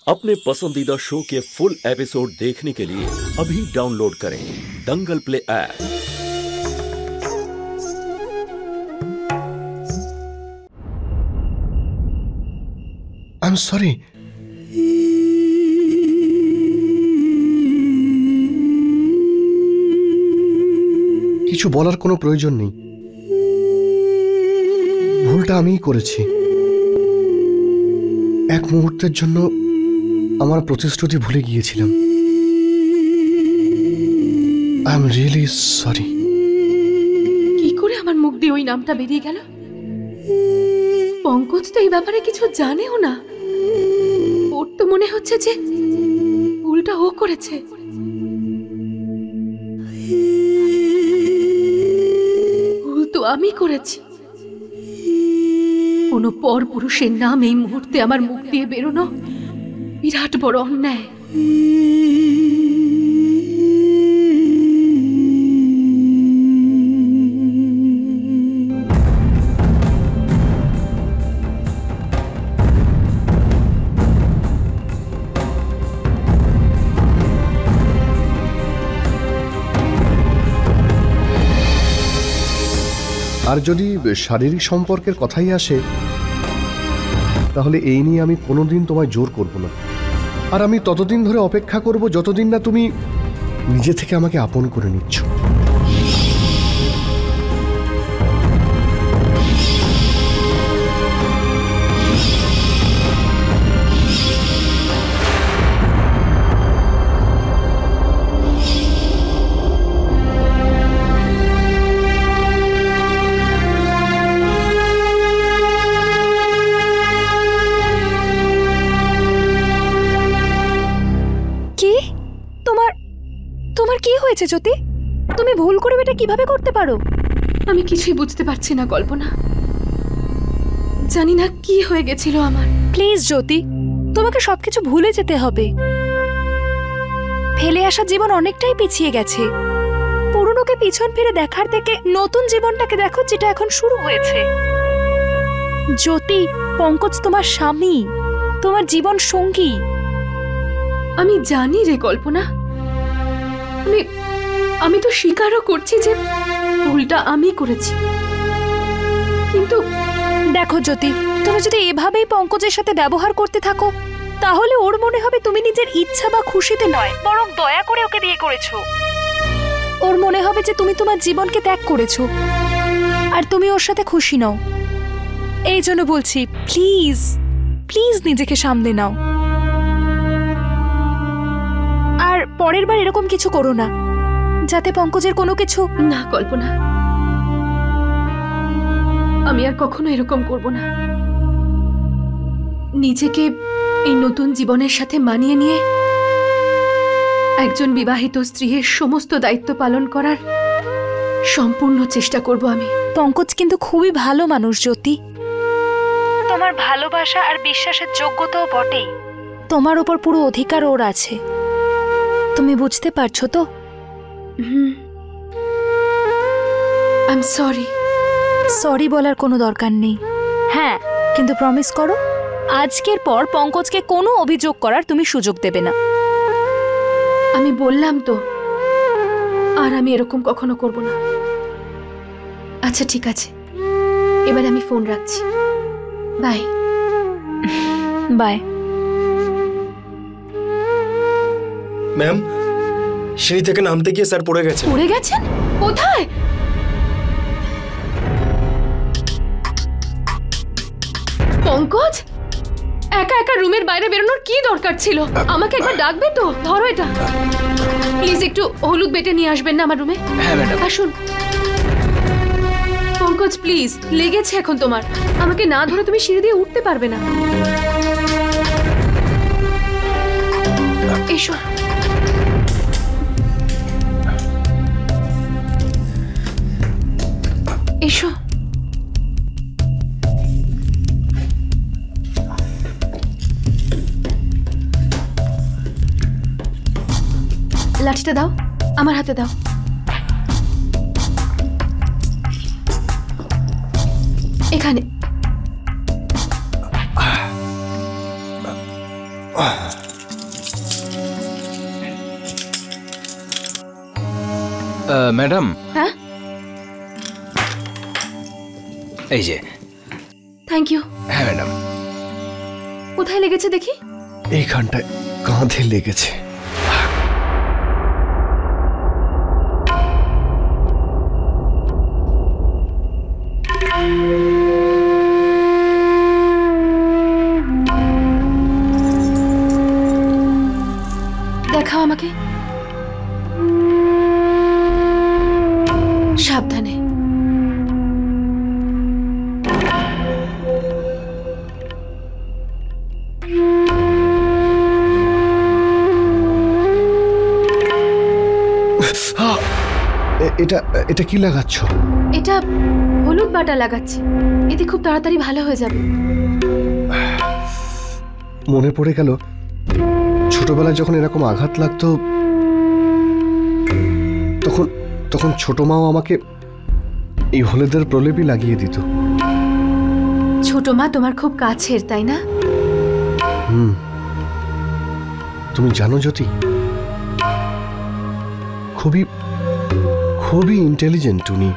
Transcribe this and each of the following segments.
अपने पसंदीदा शो के फुल एपिसोड देखने के लिए अभी डाउनलोड करें Dangal play app. I am sorry. কিছু বলার কোনো প্রয়োজন নেই, ভুলটা আমিই করেছি। এক মুহূর্তের জন্য আমার প্রতিশ্রুতি ভুলে গিয়েছিলাম। I am really sorry. কি করে আমার মুখ দিয়ে ওই নামটা বেরিয়ে গেল? পঙ্কজ তো এই ব্যাপারে কিছু জানেও না। ওর তো মনে হচ্ছে যে ভুলটা ও করেছে। ভুল তো আমি করেছি। কোনো পর পুরুষের নাম এই মুহূর্তে আমার মুখ দিয়ে বেরোনো বিরাট বড় অন্যায়। আর যদি শারীরিক সম্পর্কের কথাই আসে, তাহলে এই নিয়ে আমি কোনোদিন তোমায় জোর করব না। আর আমি ততদিন ধরে অপেক্ষা করব যতদিন না তুমি নিজে থেকে আমাকে আপন করে নিচ্ছ। জ্যোতি, তুমি ভুল করে এটা কিভাবে করতে পারো? আমি কিছুই বুঝতে পারছি না কল্পনা। জানি না কি হয়ে গেছিল আমার। প্লিজ জ্যোতি, তোমাকে সবকিছু ভুলে যেতে হবে। ফেলে আসা জীবন অনেকটাই পিছিয়ে গেছে। পুরনোকে পিছন ফিরে দেখার থেকে নতুন জীবনটাকে দেখো, যেটা এখন শুরু হয়েছে। জ্যোতি, পঙ্কজ তোমার স্বামী, তোমার জীবন সঙ্গী। আমি জানি রে কল্পনা। আমি তো স্বীকারও করছি যে ভুলটা আমি করেছি, কিন্তু দেখো জ্যোতি, তুমি যদি এভাবেই পঙ্কজের সাথে ব্যবহার করতে থাকো, তাহলে ওর মনে হবে তুমি নিজের ইচ্ছা বা খুশিতে নয়, বরং দয়া করে ওকে বিয়ে করেছো। ওর মনে হবে যে তুমি তোমার জীবনকে ত্যাগ করেছো আর তুমি ওর সাথে খুশি নও। এই জন্য বলছি, প্লিজ প্লিজ নিজেকে সামলে নাও। আর পরের বার এরকম কিছু করো না, যাতে পঙ্কজের কোনো কিছু না। কল্পনা, আমি আর কখনো এরকম করব না। নিজেকে এই নতুন জীবনের সাথে মানিয়ে নিয়ে একজন বিবাহিত স্ত্রীর সমস্ত দায়িত্ব পালন করার সম্পূর্ণ চেষ্টা করব আমি। পঙ্কজ কিন্তু খুবই ভালো মানুষ জ্যোতি। তোমার ভালোবাসা আর বিশ্বাসের যোগ্যতাও বটেই। তোমার উপর পুরো অধিকার ওর আছে। তুমি বুঝতে পারছো তো? I am sorry. সরি বলার কোনো দরকার নেই। হ্যাঁ, কিন্তু প্রমিস করো, আজকের পর পঙ্কজকে কোনো অভিযোগ করার তুমি সুযোগ দেবে না। আমি বললাম তো, আর আমি এরকম কখনো করব না। আচ্ছা ঠিক আছে, এবার আমি ফোন রাখছি। Bye bye. ম্যাম, সিঁড়ি থেকে নামতে গিয়ে স্যার পড়ে গেছেন। পড়ে গেছেন? কোথায়? পঙ্কজ, একা একা রুমের বাইরে বেরোনোর কি দরকার ছিল? আমাকে একবার ডাকবে তো? ধরো এটা প্লিজ। একটু হলুদ বেটে নিয়ে আসবেন না আমার রুমে? হ্যাঁ ম্যাডাম। আসুন। পঙ্কজ প্লিজ, লেগেছে এখন তোমার। আমাকে না ধরে তুমি সিঁড়ি দিয়ে উঠতে পারবে না। এসো। এসো। লাঠিটা দাও, আমার হাতে দাও। এখানে ম্যাডাম, হ্যাঁ, এই যে। Thank you. হ্যাঁ ম্যাডাম। কোথায় লেগেছে দেখি? এইখানটায় কাঁধে লেগেছে। দেখাও আমাকে। সাবধানে। এটা এটা কি লাগাচ্ছ? এটা হলুদ বাটা লাগাচ্ছি, এতে খুব তাড়াতাড়ি ভালো হয়ে যাবে। মনে পড়ে গেল ছোটবেলায় যখন এরকম আঘাত লাগতো তখন তখন ছোট মাও আমাকে এই হলুদের প্রলেপই লাগিয়ে দিত। ছোট মা তোমার খুব কাছের, তাই না? তুমি জানো জ্যোতি, খুবই খুবই ইন্টেলিজেন্ট উনি।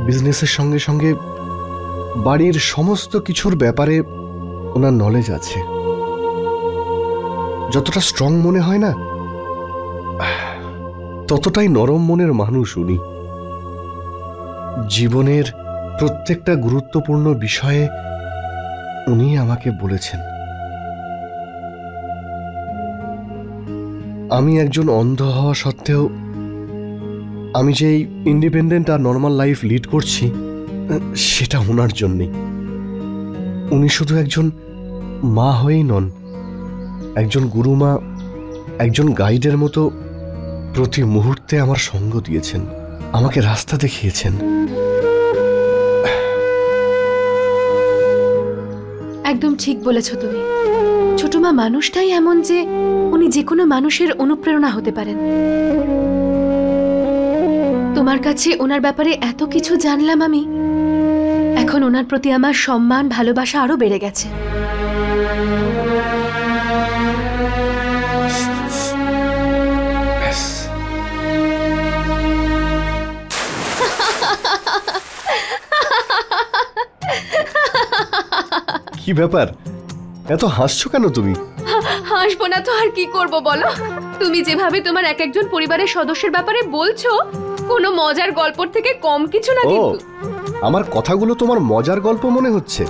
বিজনেসের সঙ্গে সঙ্গে বাড়ির সমস্ত কিছুর ব্যাপারে ওনার নলেজ আছে। যতটা স্ট্রং মনে হয় না, ততটাই নরম মনের মানুষ উনি। জীবনের প্রত্যেকটা গুরুত্বপূর্ণ বিষয়ে উনি আমাকে বলেছেন। আমি একজন অন্ধ হওয়া সত্ত্বেও আমি যে ইন্ডিপেন্ডেন্ট আর নর্মাল লাইফ লিড করছি সেটা ওনার জন্যে। উনি শুধু একজন মা হয়েই নন, একজন গুরুমা, একজন গাইডের মতো প্রতি মুহূর্তে আমার সঙ্গ দিয়েছেন, আমাকে রাস্তা দেখিয়েছেন। একদম ঠিক বলেছ তুমি। ছোট মা মানুষটাই এমন যে উনি যে কোনো মানুষের অনুপ্রেরণা হতে পারেন। তোমার কাছে ওনার ব্যাপারে এত কিছু জানলাম আমি, এখন ওনার প্রতি আমার সম্মান ভালোবাসা আরো বেড়ে গেছে। কি ব্যাপার, এত হাসছো কেন তুমি? হাসবো না তো আর কি করব বলো? তুমি যেভাবে তোমার এক একজন পরিবারের সদস্যের ব্যাপারে বলছো, কোনো মজার গল্পর থেকে কম কিছু না। কিন্তু আমার কথাগুলো তোমার মজার গল্প মনে হচ্ছে?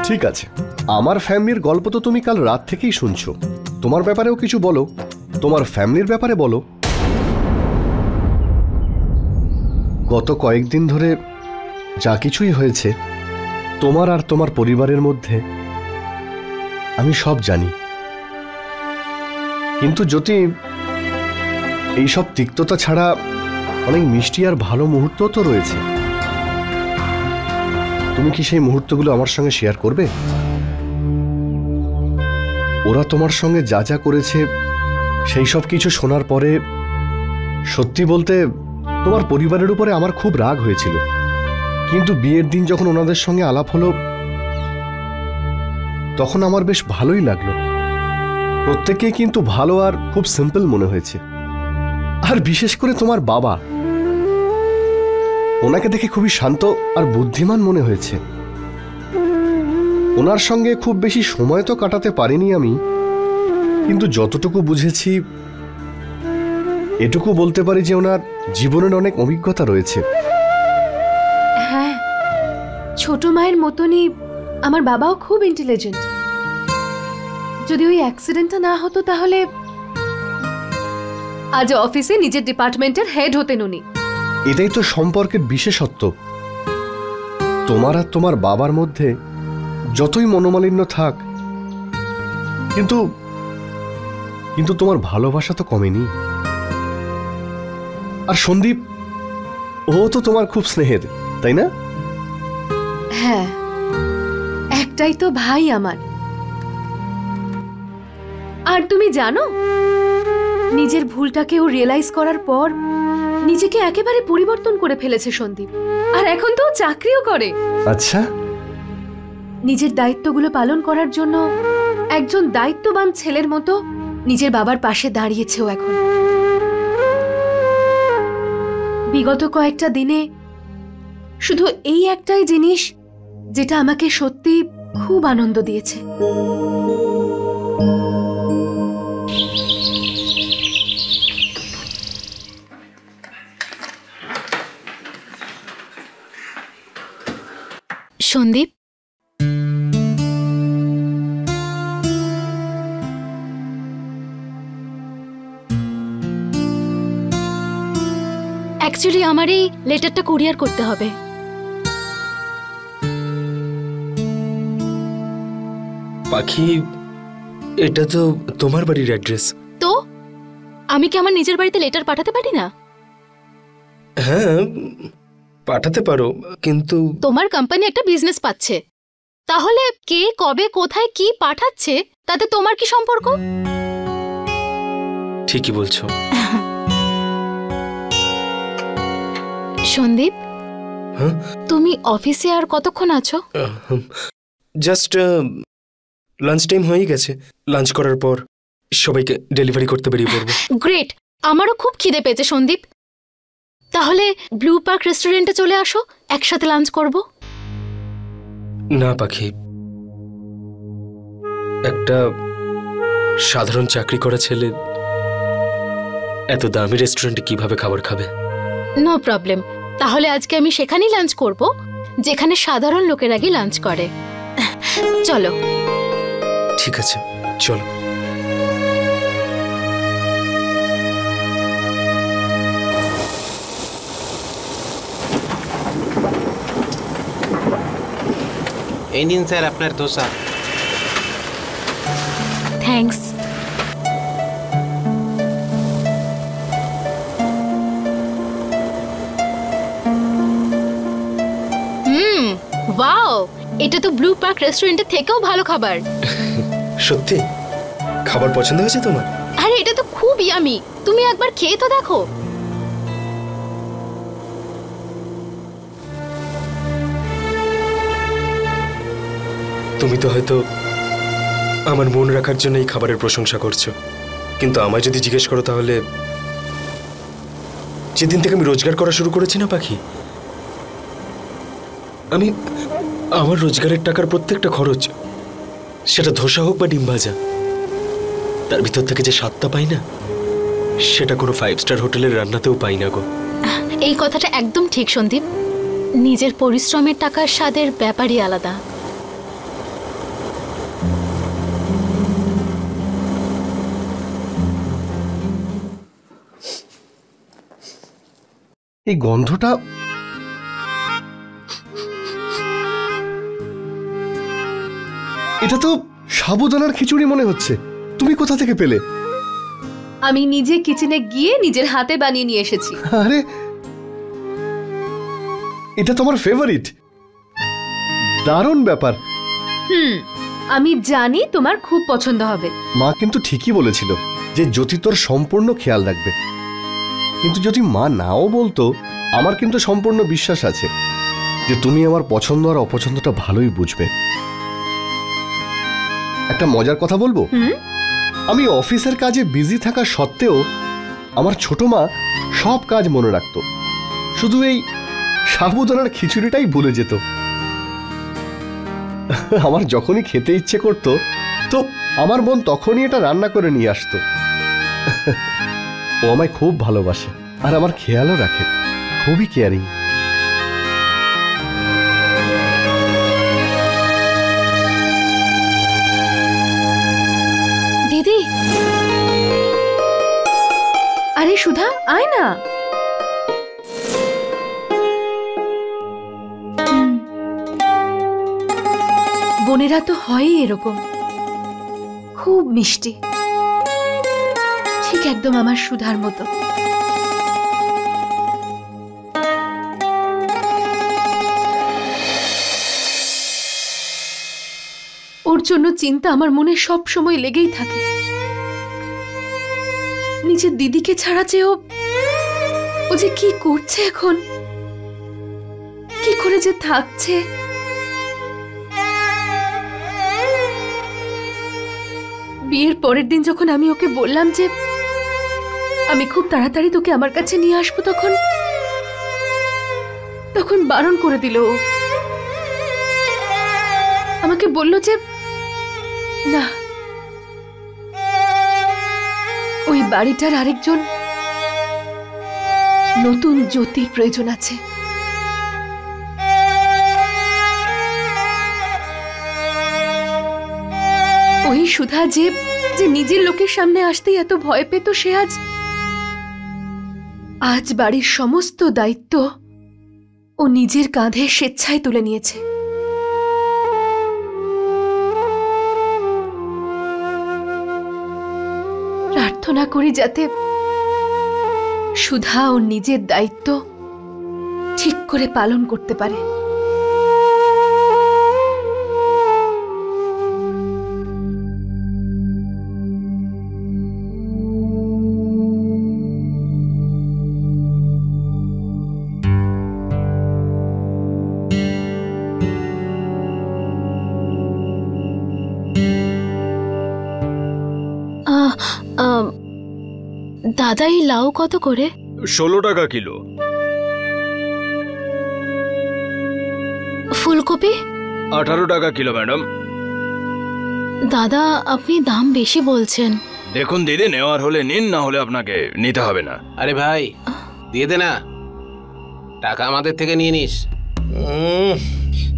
ঠিক আছে, আমার ফ্যামিলির গল্প তো তুমি কাল রাত থেকেই শুনছো। তোমার ব্যাপারেও কিছু বলো, তোমার ফ্যামিলির ব্যাপারে বলো। গত কয়েকদিন ধরে যা কিছুই হয়েছে তোমার আর তোমার পরিবারের মধ্যে আমি সব জানি। কিন্তু যদি এইসব তিক্ততা ছাড়া অনেক মিষ্টি আর ভালো মুহূর্ত তো রয়েছে। তুমি কি সেই মুহূর্তগুলো আমার সঙ্গে শেয়ার করবে? ওরা তোমার সঙ্গে যা যা করেছে সেই সব কিছু শোনার পরে সত্যি বলতে তোমার পরিবারের উপরে আমার খুব রাগ হয়েছিল। কিন্তু বিয়ের দিন যখন ওনাদের সঙ্গে আলাপ হলো তখন আমার বেশ ভালোই লাগলো। প্রত্যেকেই কিন্তু ভালো আর খুব সিম্পল মনে হয়েছে। আর বিশেষ করে তোমার বাবা, ওনাকে দেখে খুবই শান্ত আর বুদ্ধিমান মনে হয়েছে। ওনার সঙ্গে খুব বেশি সময় তো কাটাতে পারিনি আমি, কিন্তু যতটুকু বুঝেছি এটুকু বলতে পারি যে ওনার জীবনের অনেক অভিজ্ঞতা রয়েছে। হ্যাঁ, ছোট মায়ের মতনই আমার বাবাও খুব ইন্টেলিজেন্ট। যদি ওই অ্যাক্সিডেন্টটা না হতো তাহলে আজ অফিসে নিজের ডিপার্টমেন্টের হেড হতেন উনি। এটাই তো সম্পর্কের বিশেষত্ব। তোমার আর তোমার বাবার মধ্যে যতই মনোমালিন্য থাক, কিন্তু কিন্তু তোমার ভালোবাসা তো কমেনি। আর সন্দীপ, ও তো তোমার খুব স্নেহের, তাই না? হ্যাঁ, একটাই তো ভাই আমার। আর তুমি জানো, নিজের ভুলটাকে ও রিয়েলাইজ করার পর নিজেকে একেবারে পরিবর্তন করে ফেলেছে সন্দীপ। আর এখন তো ও চাকরিও করে। আচ্ছা, নিজের দায়িত্বগুলো পালন করার জন্য একজন দায়িত্ববান ছেলের মতো নিজের বাবার পাশে দাঁড়িয়েছেও এখন। বিগত কয়েকটা দিনে শুধু এই একটাই জিনিস যেটা আমাকে সত্যি খুব আনন্দ দিয়েছে। সন্দীপ, অ্যাকচুয়ালি আমার এই লেটারটা কুরিয়ার করতে হবে। পাখি, এটা তো তোমার বাড়ির অ্যাড্রেস। তো আমি কি আমার নিজের বাড়িতে লেটার পাঠাতে পারি না? হ্যাঁ, পাঠাতে পারো, কিন্তু তোমার কোম্পানি একটা বিজনেস পাচ্ছে, তাহলে কে কবে কোথায় কি পাঠাচ্ছে তাতে তোমার কি সম্পর্ক? ঠিকই বলছো। সন্দীপ, হ্যাঁ, তুমি অফিসে আর কতক্ষণ আছো? জাস্ট লাঞ্চ টাইম হয়ে গেছে। লাঞ্চ করার পর সবাইকে ডেলিভারি করতে বেরিয়ে পড়বো। গ্রেট, আমারও খুব খিদে পেয়েছে সন্দীপ। তাহলে ব্লু পার্ক রেস্টুরেন্টে চলে আসো, একসাথে লাঞ্চ করব। না পাখি, একটা সাধারণ চাকরি করা ছেলে এত দামি রেস্টুরেন্টে কিভাবে খাবার খাবে? নো প্রবলেম, তাহলে আজকে আমি সেখানেই লাঞ্চ করব যেখানে সাধারণ লোকেরা গিয়ে লাঞ্চ করে। চলো। ঠিক আছে, চলো। এই নিন স্যার আপনার ধোসা। থ্যাঙ্কস। ওয়াও, এটা তো ব্লু পার্ক রেস্টুরেন্টের থেকেও ভালো খাবার। সত্যি? খাবার পছন্দ হয়েছে তোমার? আরে এটা তো খুব ইয়ামি, তুমি একবার খেয়ে তো দেখো। তুমি তো হয়তো আমার মন রাখার জন্য এই খাবারের প্রশংসা করছো, কিন্তু আমায় যদি জিজ্ঞেস করো তাহলে যেদিন থেকে আমি রোজগার করা শুরু করেছি না পাখি, আমি আমার রোজগারের টাকার প্রত্যেকটা খরচ, সেটা ধোসা হোক বা ডিম ভাজা, তার ভিতর থেকে যে স্বাদটা পাই না, সেটা কোনো 5 স্টার হোটেলের রান্নাতেও পাই না গো। এই কথাটা একদম ঠিক সন্দীপ, নিজের পরিশ্রমের টাকার স্বাদের ব্যাপারই আলাদা। এই গন্ধটা এটা তো সাবুদানার খিচুড়ি মনে হচ্ছে। তুমি কোথা থেকে পেলে? আমি নিজে কিচেনে গিয়ে নিজের হাতে বানিয়ে নিয়ে এসেছি। আরে এটা তোমার ফেভারিট? দারুণ ব্যাপার। আমি জানি তোমার খুব পছন্দ হবে। মা কিন্তু ঠিকই বলেছিল যে জ্যোতি তোর সম্পূর্ণ খেয়াল রাখবে, কিন্তু যদি মা নাও বলতো, আমার কিন্তু সম্পূর্ণ বিশ্বাস আছে যে তুমি আমার পছন্দ আর অপছন্দটা ভালোই বুঝবে। একটা মজার কথা বলবো, আমি অফিসের কাজে বিজি থাকা সত্ত্বেও আমার ছোট মা সব কাজ মনে রাখতো, শুধু এই সাবুদানার খিচুড়িটাই ভুলে যেত। আমার যখনই খেতে ইচ্ছে করতো তো আমার বোন তখনই এটা রান্না করে নিয়ে আসতো। ও আমায় খুব ভালোবাসে আর আমার খেয়ালও রাখে, খুবই কেয়ারিং। দিদি, আরে সুধা, আয় না। বোনেরা তো হয়ই এরকম, খুব মিষ্টি, ঠিক একদম আমার সুধার মতো। ওর জন্য চিন্তা আমার মনে সব সময় লেগেই থাকে। নিজের দিদিকে ছাড়া যে ও যে কি করছে এখন, কি করে যে থাকছে, বিয়ের পরের দিন যখন আমি ওকে বললাম যে আমি খুব তাড়াতাড়ি তোকে আমার কাছে নিয়ে আসবো, তখন বারণ করে দিল ও। আমাকে বলল যে না, ওই বাড়িটার আরেকজন নতুন জ্যোতির প্রয়োজন আছে। ওই সুধা যে নিজের লোকের সামনে আসতেই এত ভয় পেত, সে আজ বাড়ির সমস্ত দায়িত্ব ও নিজের কাঁধে স্বেচ্ছায় তুলে নিয়েছে। প্রার্থনা করি যাতে সুধা ওর নিজের দায়িত্ব ঠিক করে পালন করতে পারে। দাদা, এই লাউ কত করে? 16 টাকা কিলো। ফুলকপি? 18 টাকা কিলো ম্যাডাম। দাদা, আপনি দাম বেশি বলছেন। দেখুন দিদি, নেওয়ার হলে নিন, না হলে আপনাকে নিতে হবে না। আরে ভাই, দিয়ে দে না, টাকা আমাদের থেকে নিয়ে নিস।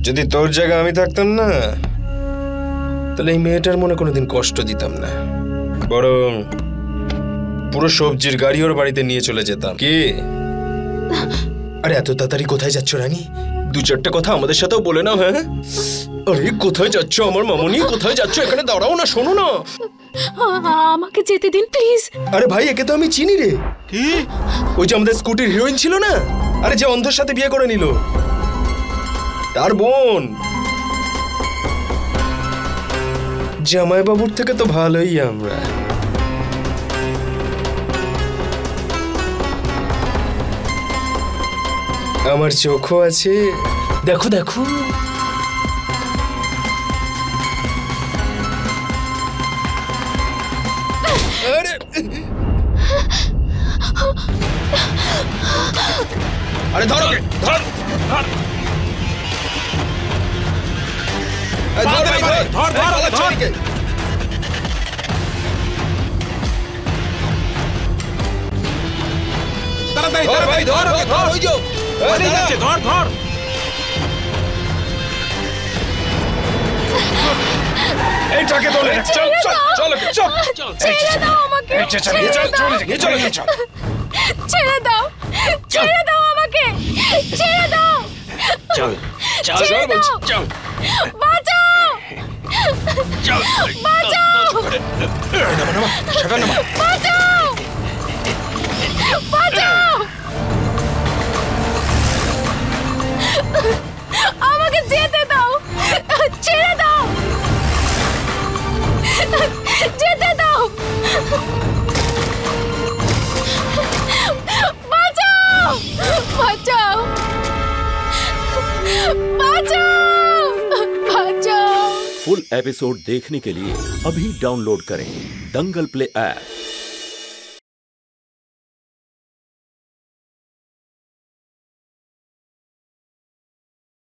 যদি তোর জায়গা আমি থাকতাম না, তাহলে এই মেয়েটার মনে কোনোদিন কষ্ট দিতাম না, বরং পুরো সবজির গাড়ি ওর বাড়িতে নিয়ে চলে যেতাম। কি আরে এত তাড়াতাড়ি কোথায় যাচ্ছ রানী? 2-4টা কথা আমাদের সাথেও বলে নাও। হ্যাঁ, আরে কোথায় যাচ্ছ আমার মামনি? কোথায় যাচ্ছ? এখানে দাঁড়াও না, শোনো না। আমাকে যেতে দিন প্লিজ। আরে ভাই, একে তো আমি চিনি রে। কি? ওই যে আমাদের স্কুটির হিরোইন ছিল না, আরে যে অন্ধের সাথে বিয়ে করে নিল, তার বোন। জামাই বাবুর থেকে তো ভালোই আমরা। আমার চোখও আছে, দেখো দেখো। আরে ধর ওকে, ধর ধর ধর ধর ধর। তাড়াতাড়ি তাড়াতাড়ি ধর ওকে, ধর। ওই যে ওই যাচ্ছে, ধর ধর। এই ট্রাকে তোলে, চল চল চল চল চল। ছেড়ে দাও আমাকে, চল চল চল চল চল। ছেড়ে দাও, ছেড়ে দাও আমাকে, ছেড়ে দাও। চল চল চল চল। বাঁচাও, চল বাঁচাও, শাকা নামা। বাঁচাও, বাঁচাও। আমাকে যেতে দাও, ছেড়ে দাও, যেতে দাও। বাঁচাও, বাঁচাও, বাঁচাও, বাঁচাও। फुल एपिसोड देखने के लिए अभी डाउनलोड करें दंगल प्ले ऐप।